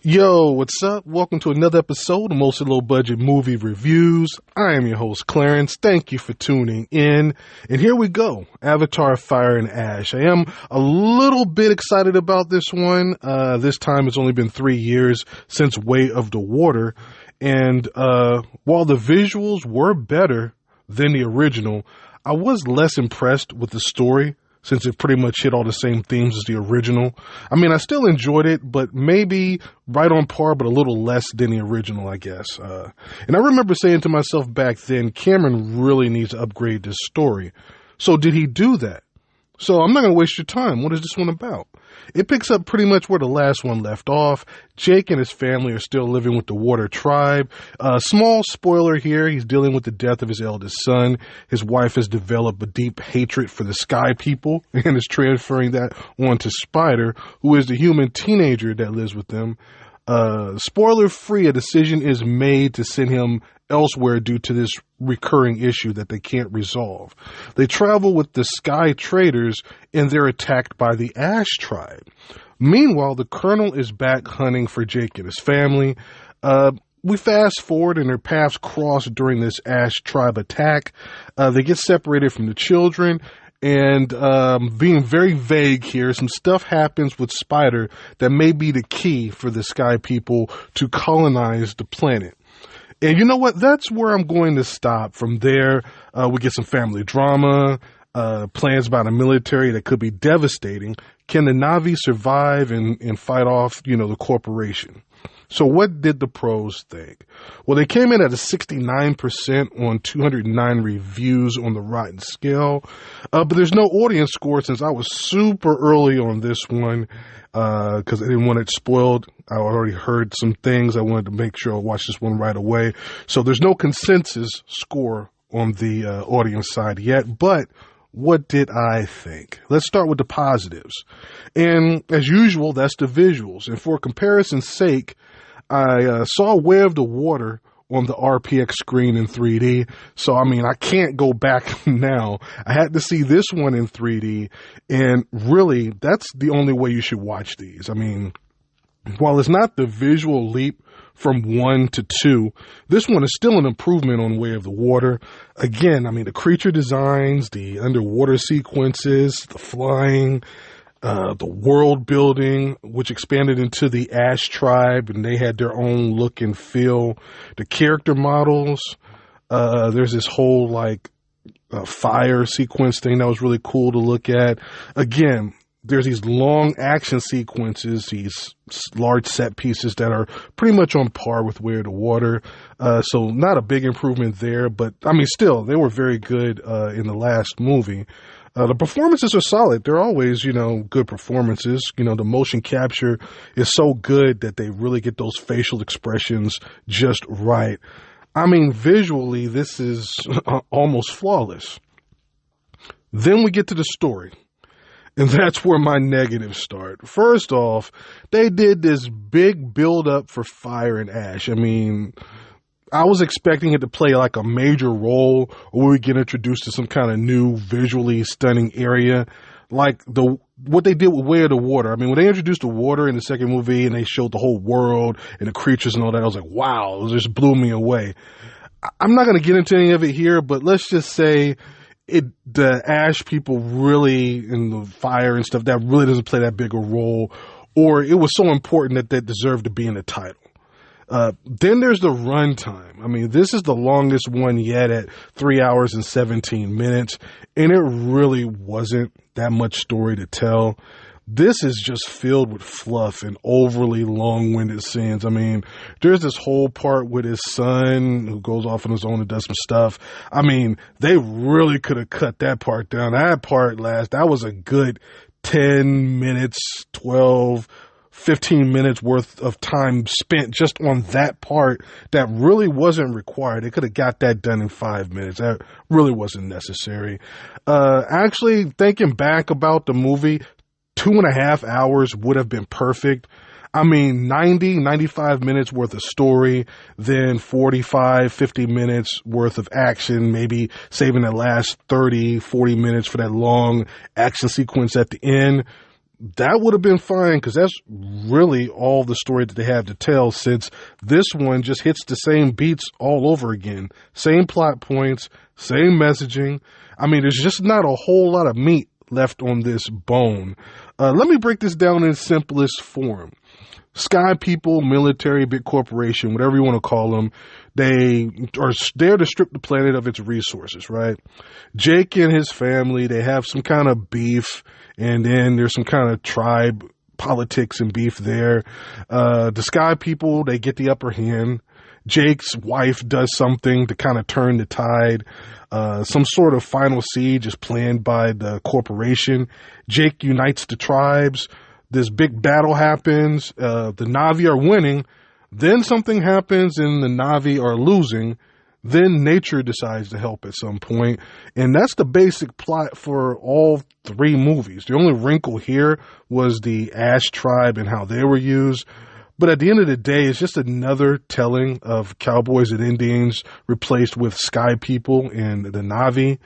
Yo, what's up? Welcome to another episode of Mostly Low Budget Movie Reviews. I am your host, Clarence. Thank you for tuning in. And here we go. Avatar Fire and Ash. I am a little bit excited about this one. This time it's only been 3 years since Way of the Water. And while the visuals were better than the original, I was less impressed with the story, since it pretty much hit all the same themes as the original. I mean, I still enjoyed it, but maybe right on par, but a little less than the original, I guess. And I remember saying to myself back then, Cameron really needs to upgrade this story. So did he do that? So I'm not going to waste your time. What is this one about? It picks up pretty much where the last one left off. Jake and his family are still living with the Water Tribe. Small spoiler here, he's dealing with the death of his eldest son. His wife has developed a deep hatred for the Sky People and is transferring that onto Spider, who is the human teenager that lives with them. Spoiler free, a decision is made to send him elsewhere due to this recurring issue that they can't resolve. They travel with the Sky Traders and they're attacked by the Ash Tribe. Meanwhile, the Colonel is back hunting for Jake and his family. We fast forward and their paths cross during this Ash Tribe attack. They get separated from the children. And being very vague here, some stuff happens with Spider that may be the key for the Sky People to colonize the planet. And you know what? That's where I'm going to stop. From there, we get some family drama, plans about a military that could be devastating. Can the Na'vi survive and fight off, the corporation? So what did the pros think? Well, they came in at a 69% on 209 reviews on the Rotten scale. But there's no audience score since I was super early on this one because I didn't want it spoiled. I already heard some things. I wanted to make sure I watched this one right away. So there's no consensus score on the audience side yet. But what did I think? Let's start with the positives. And as usual, that's the visuals. And for comparison's sake, I saw Way of the Water on the RPX screen in 3D. So, I can't go back now. I had to see this one in 3D. And really, that's the only way you should watch these. While it's not the visual leap from 1 to 2, this one is still an improvement on Way of the Water. Again, the creature designs, the underwater sequences, the flying, the world building, which expanded into the Ash Tribe, and they had their own look and feel. The character models, there's this whole fire sequence thing that was really cool to look at. Again, there's these long action sequences, these large set pieces that are pretty much on par with Way of the Water. So not a big improvement there, but still, they were very good in the last movie. The performances are solid. They're always, good performances. The motion capture is so good that they really get those facial expressions just right. Visually, this is almost flawless. Then we get to the story. And that's where my negatives start. First off, they did this big build-up for Fire and Ash. I was expecting it to play like a major role, or we get introduced to some kind of new visually stunning area, like what they did with Way of the Water. When they introduced the water in the second movie and they showed the whole world and the creatures and all that, I was like, wow, it just blew me away. I'm not going to get into any of it here, but let's just say the Ash people really, and the fire and stuff, that really doesn't play that big a role, or it was so important that they deserved to be in the title. Then there's the runtime. This is the longest one yet at 3 hours and 17 minutes, and it really wasn't that much story to tell. This is just filled with fluff and overly long-winded scenes. There's this whole part with his son who goes off on his own and does some stuff. They really could have cut that part down. That was a good 10 minutes, 12, 15 minutes worth of time spent just on that part that really wasn't required. They could have got that done in 5 minutes. That really wasn't necessary. Actually, thinking back about the movie, 2.5 hours would have been perfect. 95 minutes worth of story, then 45, 50 minutes worth of action, maybe saving the last 30, 40 minutes for that long action sequence at the end. that would have been fine because that's really all the story that they have to tell, since this one just hits the same beats all over again. Same plot points, same messaging. I mean, there's just not a whole lot of meat left on this bone. Let me break this down in simplest form. Sky people, military, big corporation, whatever you want to call them, they are there to strip the planet of its resources, right? Jake and his family, they have some kind of beef, and then there's some kind of tribe politics and beef there. The Sky people, they get the upper hand. Jake's wife does something to kind of turn the tide. Some sort of final siege is planned by the corporation. Jake unites the tribes. This big battle happens. The Na'vi are winning. Then something happens and the Na'vi are losing. Then nature decides to help at some point. And that's the basic plot for all three movies. The only wrinkle here was the Ash tribe and how they were used. But at the end of the day, it's just another telling of cowboys and Indians replaced with sky people and the Na'vi.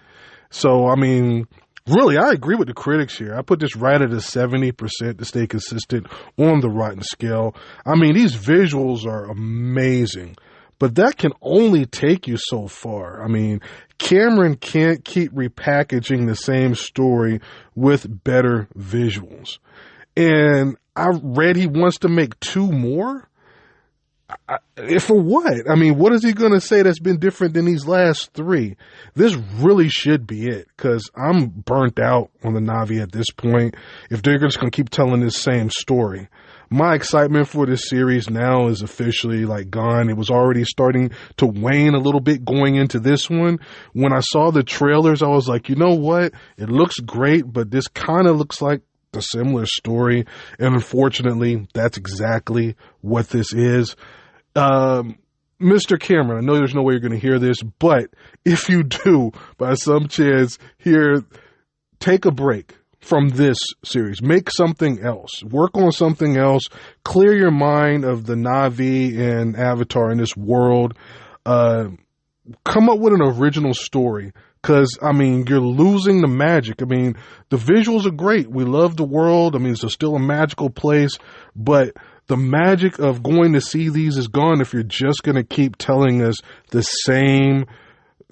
So, I mean, really, I agree with the critics here. I put this right at a 70% to stay consistent on the Rotten scale. I mean, these visuals are amazing, but that can only take you so far. I mean, Cameron can't keep repackaging the same story with better visuals. And I read he wants to make 2 more. For what? I mean, what is he going to say that's been different than these last 3? This really should be it, because I'm burnt out on the Na'vi at this point if they're just going to keep telling this same story. My excitement for this series now is officially like gone. It was already starting to wane a little bit going into this one. When I saw the trailers, I was like, you know what? It looks great, but this kind of looks like a similar story. And unfortunately, that's exactly what this is. Mr. Cameron, I know there's no way you're going to hear this, but if you do, by some chance, take a break from this series. Make something else. Work on something else. Clear your mind of the Na'vi and Avatar in this world. Come up with an original story. Because, I mean, you're losing the magic. I mean, the visuals are great. We love the world. I mean, it's still a magical place. But the magic of going to see these is gone if you're just going to keep telling us the same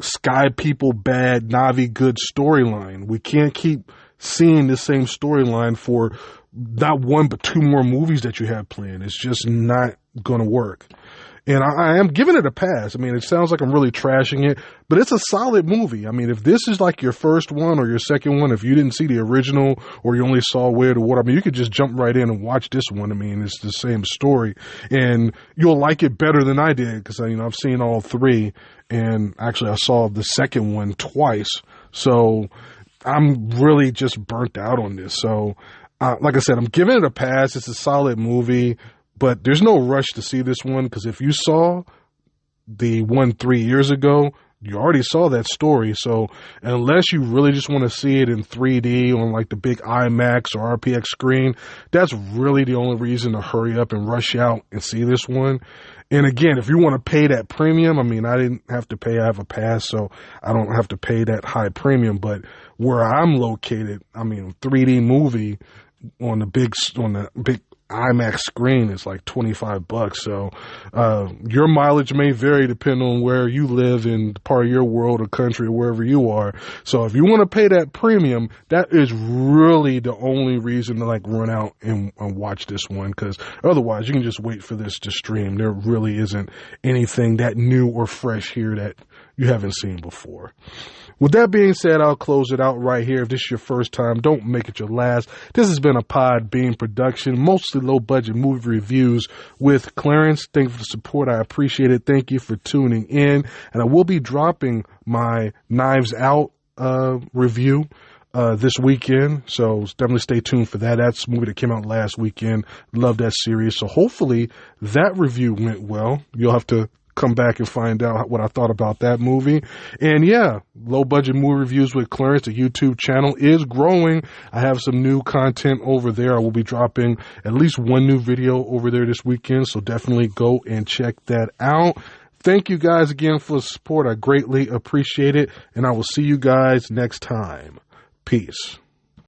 Sky people bad, Na'vi good storyline. We can't keep seeing the same storyline for not 1 but 2 more movies that you have planned. It's just not going to work. And I am giving it a pass. I mean, it sounds like I'm really trashing it, but it's a solid movie. I mean, if this is like your first one or your second one, if you didn't see the original or you only saw Way of the Water, I mean, you could just jump right in and watch this one. I mean, it's the same story, and you'll like it better than I did because, you know, I've seen all 3, and actually I saw the second one twice. So I'm really just burnt out on this. So, like I said, I'm giving it a pass. It's a solid movie. But there's no rush to see this one, because if you saw the one 3 years ago, you already saw that story. So unless you really just want to see it in 3D on like the big IMAX or RPX screen, that's really the only reason to hurry up and rush out and see this one. And again, if you want to pay that premium, I mean, I didn't have to pay. I have a pass, so I don't have to pay that high premium. But where I'm located, I mean, 3D movie on the big IMAX screen is like $25. So your mileage may vary depending on where you live in part of your world or country or wherever you are. So if you want to pay that premium, that is really the only reason to like run out and watch this one, because otherwise you can just wait for this to stream. There really isn't anything that new or fresh here that you haven't seen before. With that being said, I'll close it out right here. If this is your first time, don't make it your last. This has been a Podbean production, mostly low-budget movie reviews with Clarence. Thank you for the support. I appreciate it. Thank you for tuning in. And I will be dropping my Knives Out review this weekend, so definitely stay tuned for that. That's a movie that came out last weekend. Love that series. So hopefully that review went well. You'll have to come back and find out what I thought about that movie. And yeah, low budget movie reviews with Clarence, the YouTube channel is growing. I have some new content over there. I will be dropping at least 1 new video over there this weekend, so definitely go and check that out. Thank you guys again for the support. I greatly appreciate it, and I will see you guys next time. Peace.